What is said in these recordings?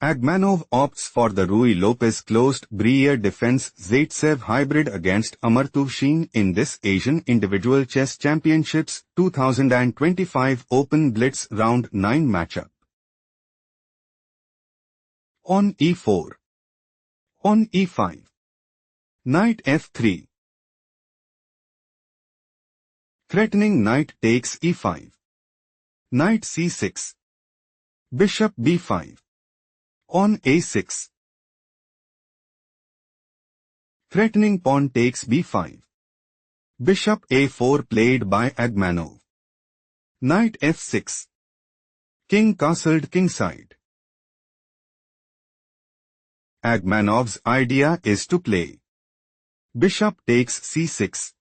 Agmanov opts for the Ruy-Lopez closed Briere defense Zaitsev hybrid against Amartuvshin in this Asian Individual Chess Championships 2025 Open Blitz Round 9 matchup. On e4. On e5. Knight f3. Threatening knight takes e5. Knight c6. Bishop b5. On a6. Threatening pawn takes b5. Bishop a4 played by Agmanov. Knight f6. King castled kingside. Agmanov's idea is to play bishop takes c6.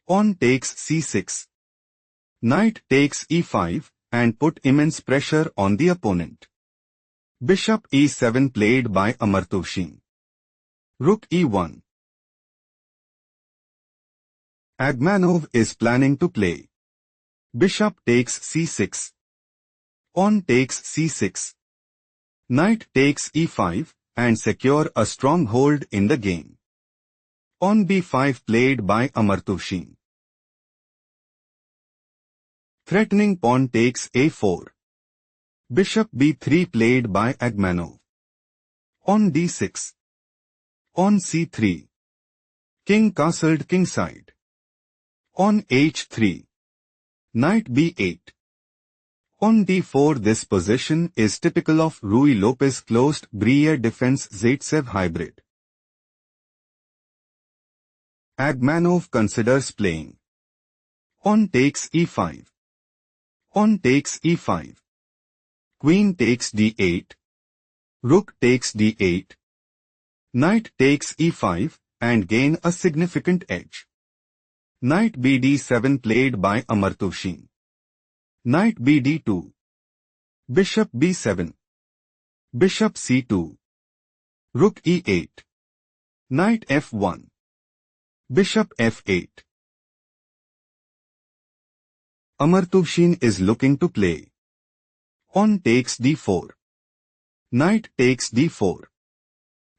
Pawn takes c6. Knight takes e5 and put immense pressure on the opponent. Bishop e7 played by Amartuvshin. Rook e1. Agmanov is planning to play bishop takes c6. Pawn takes c6. Knight takes e5 and secure a strong hold in the game. Pawn b5 played by Amartuvshin. Threatening pawn takes a4. Bishop b3 played by Agmanov. Pawn d6. Pawn c3. King castled kingside. Pawn h3. Knight b8. Pawn d4. This position is typical of Ruy-Lopez closed Briere defense Zaitsev hybrid. Agmanov considers playing pawn takes e5. Pawn takes e5. Queen takes d8. Rook takes d8. Knight takes e5 and gain a significant edge. Knight bd7 played by Amartuvshin. Knight bd2. Bishop b7. Bishop c2. Rook e8. Knight f1. Bishop f8. Amartuvshin is looking to play pawn takes d4. Knight takes d4.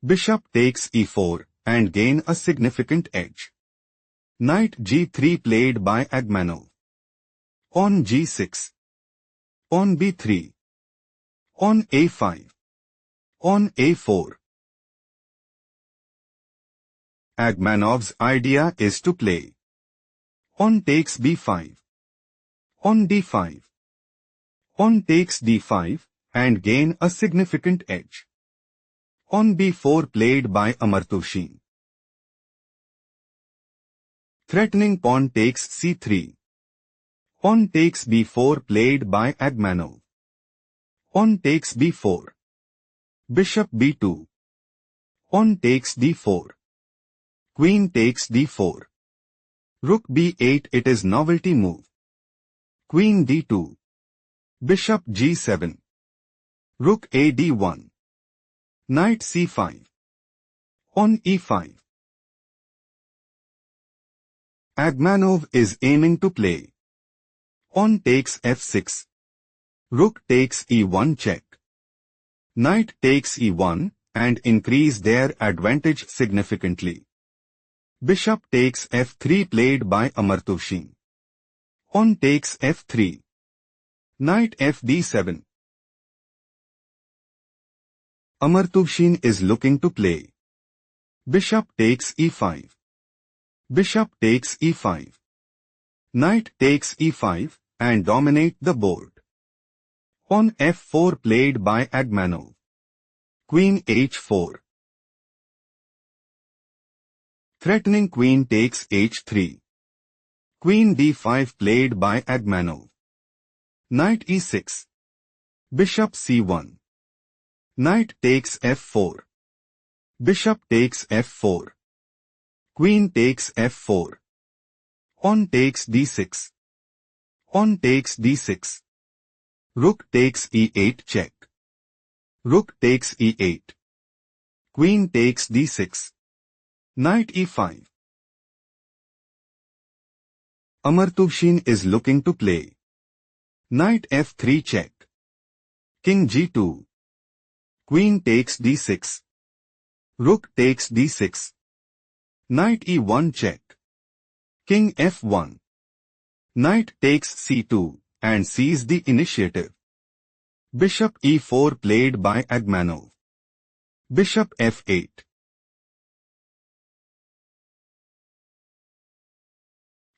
Bishop takes e4 and gain a significant edge. Knight g3 played by Agmanov. Pawn g6. Pawn b3. Pawn a5. Pawn a4. Agmanov's idea is to play pawn takes b5. Pawn d5. Pawn takes d5 and gain a significant edge. Pawn b4 played by Amartuvshin. Threatening pawn takes c3. Pawn takes b4 played by Agmanov. Pawn takes b4. Bishop b2. Pawn takes d4. Queen takes d4. Rook b8. It is novelty move. Queen d2. Bishop g7. Rook a d1. Knight c5. Pawn e5. Agmanov is aiming to play pawn takes f6. Rook takes e1 check. Knight takes e1 and increase their advantage significantly. Bishop takes f3 played by Amartuvshin. Pawn takes f3. Knight fd7. Amartuvshin is looking to play bishop takes e5. Bishop takes e5. Knight takes e5 and dominate the board. Pawn f4 played by Agmanov. Queen h4. Threatening queen takes h3. Queen d5 played by Agmanov. Knight e6. Bishop c1. Knight takes f4. Bishop takes f4. Queen takes f4. Pawn takes d6. Pawn takes d6. Rook takes e8 check. Rook takes e8. Queen takes d6. Knight e5. Amartuvshin is looking to play knight f3 check. King g2. Queen takes d6. Rook takes d6. Knight e1 check. King f1. Knight takes c2 and seizes the initiative. Bishop e4 played by Agmanov. Bishop f8.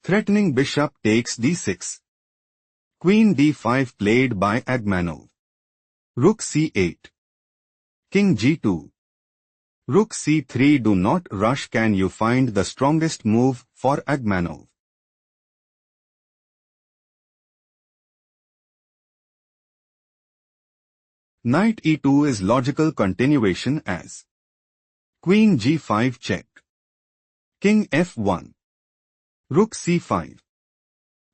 Threatening bishop takes d6. Queen d5 played by Agmanov. Rook c8. King g2. Rook c3. Do not rush. Can you find the strongest move for Agmanov? Knight e2 is logical continuation as Queen g5 check. King f1. Rook c5.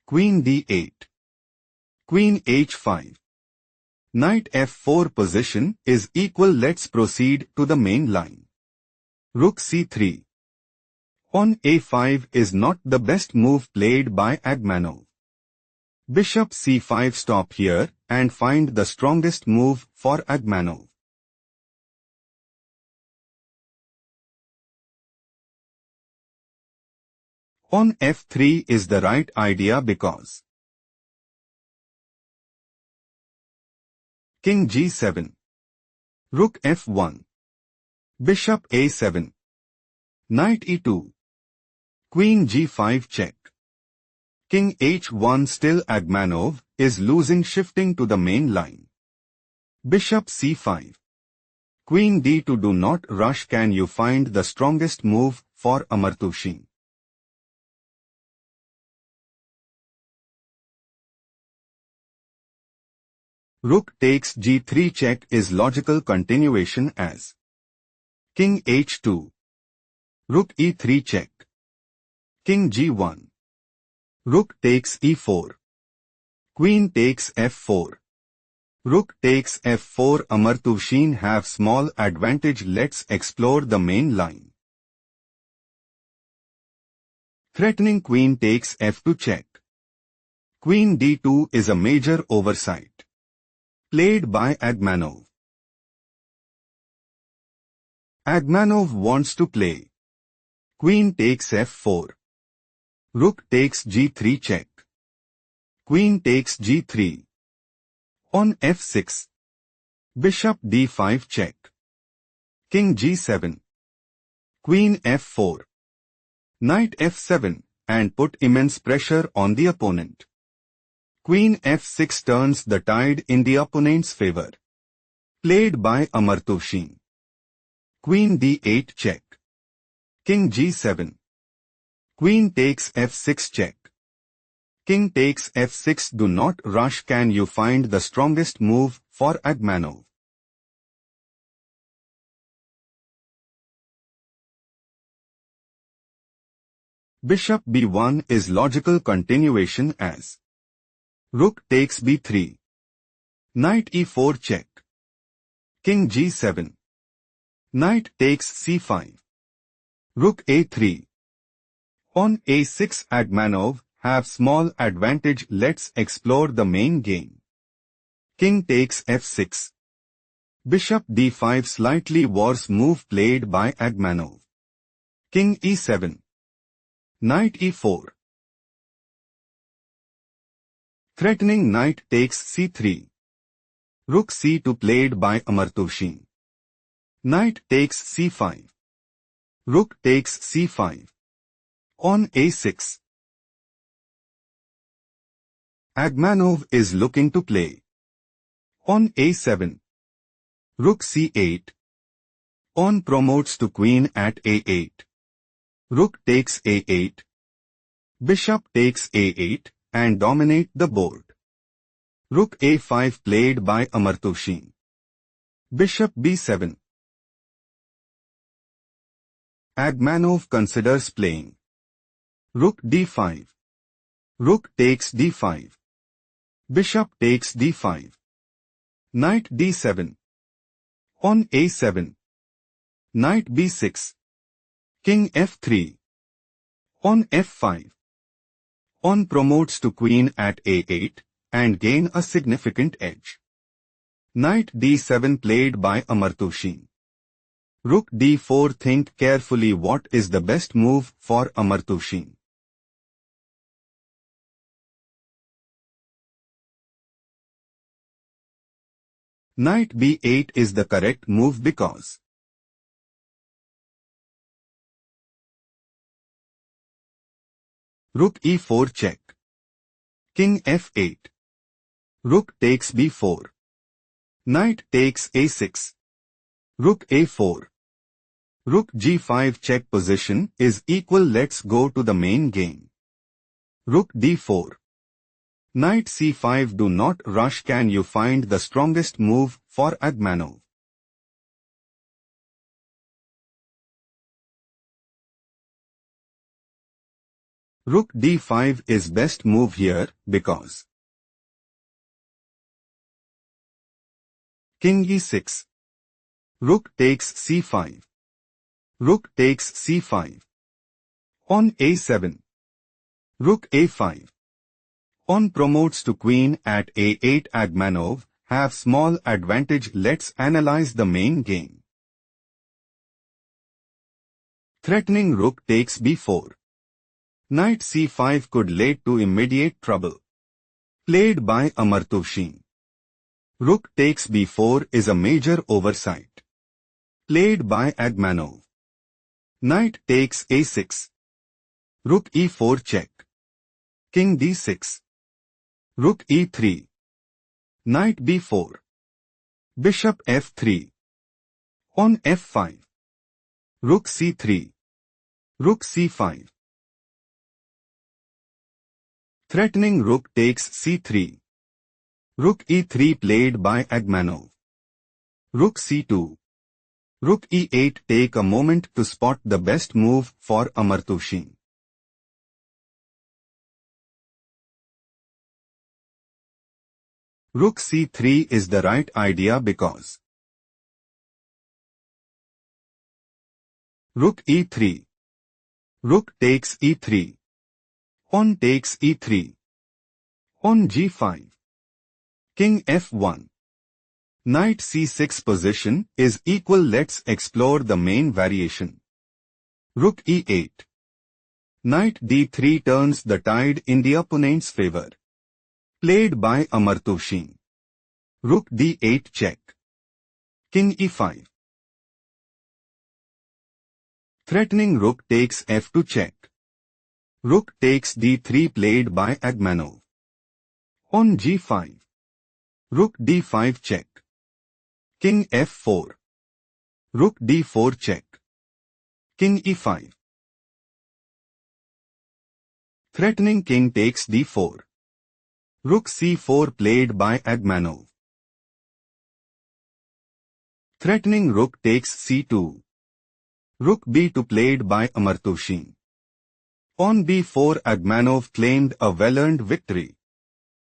Queen d8. Queen h5. Knight f4 position is equal. Let's proceed to the main line. Rook c3. On a5 is not the best move played by Agmanov. Bishop c5. Stop here and find the strongest move for Agmanov. On f3 is the right idea because King g7. Rook f1. Bishop a7. Knight e2. Queen g5 check. King h1. Still Agmanov is losing. Shifting to the main line. Bishop c5. Queen d2. Do not rush. Can you find the strongest move for Amartuvshin? Rook takes g3 check is logical continuation as King h2. Rook e3 check. King g1. Rook takes e4. Queen takes f4. Rook takes f4. Amartuvshin have small advantage. Let's explore the main line. Threatening queen takes f2 check. Queen d2 is a major oversight played by Agmanov. Agmanov wants to play Queen takes f4. Rook takes g3 check. Queen takes g3. On f6. Bishop d5 check. King g7. Queen f4. Knight f7 and put immense pressure on the opponent. Queen f6 turns the tide in the opponent's favor. Played by Amartuvshin. Queen d8 check. King g7. Queen takes f6 check. King takes f6. Do not rush. Can you find the strongest move for Agmanov? Bishop b1 is logical continuation as Rook takes b3. Knight e4 check. King g7. Knight takes c5. Rook a3. On a6 Agmanov have small advantage. Let's explore the main game. King takes f6. Bishop d5 slightly worse move played by Agmanov. King e7. Knight e4. Threatening knight takes c3. Rook c2 played by Amartuvshin. Knight takes c5. Rook takes c5. On a6. Agmanov is looking to play. On a7. Rook c8. On promotes to queen at a8. Rook takes a8. Bishop takes a8 and dominate the board. Rook a5 played by Amartuvshin. Bishop b7. Agmanov considers playing Rook d5. Rook takes d5. Bishop takes d5. Knight d7. On a7. Knight b6. King f3. On f5. On promotes to queen at a8 and gain a significant edge. Knight d7 played by Amartuvshin. Rook d4. Think carefully what is the best move for Amartuvshin. Knight b8 is the correct move because Rook e4 check. King f8. Rook takes b4. Knight takes a6. Rook a4. Rook g5 check position is equal. Let's go to the main game. Rook d4. Knight c5. Do not rush. Can you find the strongest move for Agmanov? Rook d5 is best move here because King e6. Rook takes c5. Rook takes c5. On a7. Rook a5. On promotes to queen at a8. Agmanov have small advantage. Let's analyze the main game. Threatening rook takes b4. Knight c5 could lead to immediate trouble. Played by Amartuvshin. Rook takes b4 is a major oversight. Played by Agmanov. Knight takes a6. Rook e4 check. King d6. Rook e3. Knight b4. Bishop f3. On f5. Rook c3. Rook c5. Threatening rook takes c3. Rook e3 played by Agmanov. Rook c2. Rook e8. Take a moment to spot the best move for Amartuvshin. Rook c3 is the right idea because Rook e3. Rook takes e3. Pawn takes e3. On g5. King f1. Knight c6 position is equal. Let's explore the main variation. Rook e8. Knight d3 turns the tide in the opponent's favor. Played by Amartuvshin. Rook d8 check. King e5. Threatening rook takes f2 check. Rook takes d3 played by Agmanov. On g5. Rook d5 check. King f4. Rook d4 check. King e5. Threatening king takes d4. Rook c4 played by Agmanov. Threatening rook takes c2. Rook b2 played by Amartuvshin. On b4 Agmanov claimed a well-earned victory.